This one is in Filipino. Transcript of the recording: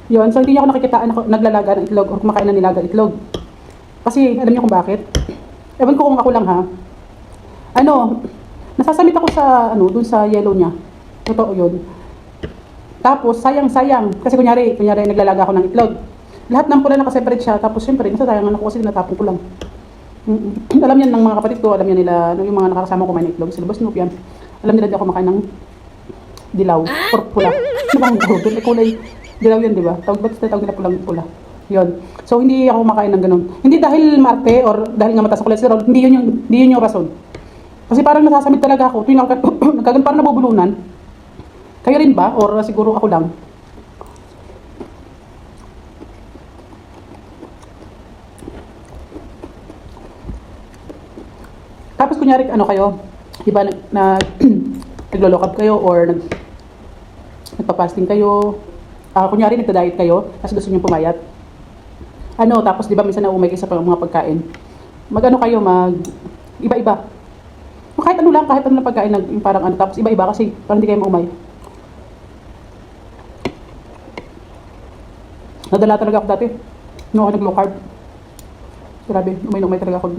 Yun, so hindi niyo ako nakikitaan ako naglalaga ng itlog or kumakain ng nilaga itlog. Kasi alam niyo kung bakit? Ewan ko kung ako lang ha. Ano, nasasamit ako sa ano, dun sa yellow niya. Totoo yun. Tapos sayang-sayang kasi kunyari naglalaga ako ng itlog. Lahat ng pula naka-separate siya tapos syempre nasasayangan ako kasi natapon ko lang. Alam yan ng mga kapatid ko, alam yan nila, yung mga nakakasama ko kumain ng itlog, sila Snoop yan. Alam nila di ako kumakain ng dilaw or pula. Ano bang tawag doon? Kulay dilaw yan, di ba? Ba't tawag nila pulang pula? Yun. So, hindi ako kumakain ng ganun. Hindi dahil marte or dahil nga mataas sa cholesterol, hindi yun yung rason. Kasi parang nasasamit talaga ako. Tuwing nagkagan parang nabubulunan. Kayo rin ba? Or siguro ako lang? Tapos kunyari, ano kayo? Diba, naglo-lock up kayo or nagpa-fasting kayo. Kunyari, nagda-diet kayo, tapos gusto nyo pumayat. Ano, tapos di ba minsan naumay kayo sa mga pagkain. Mag-ano kayo, iba-iba. Kahit ano lang pagkain, yung parang ano, tapos iba-iba kasi parang hindi kayo maumay. Nadala talaga ako dati. No, ako nag-low carb. Grabe, umay talaga ako.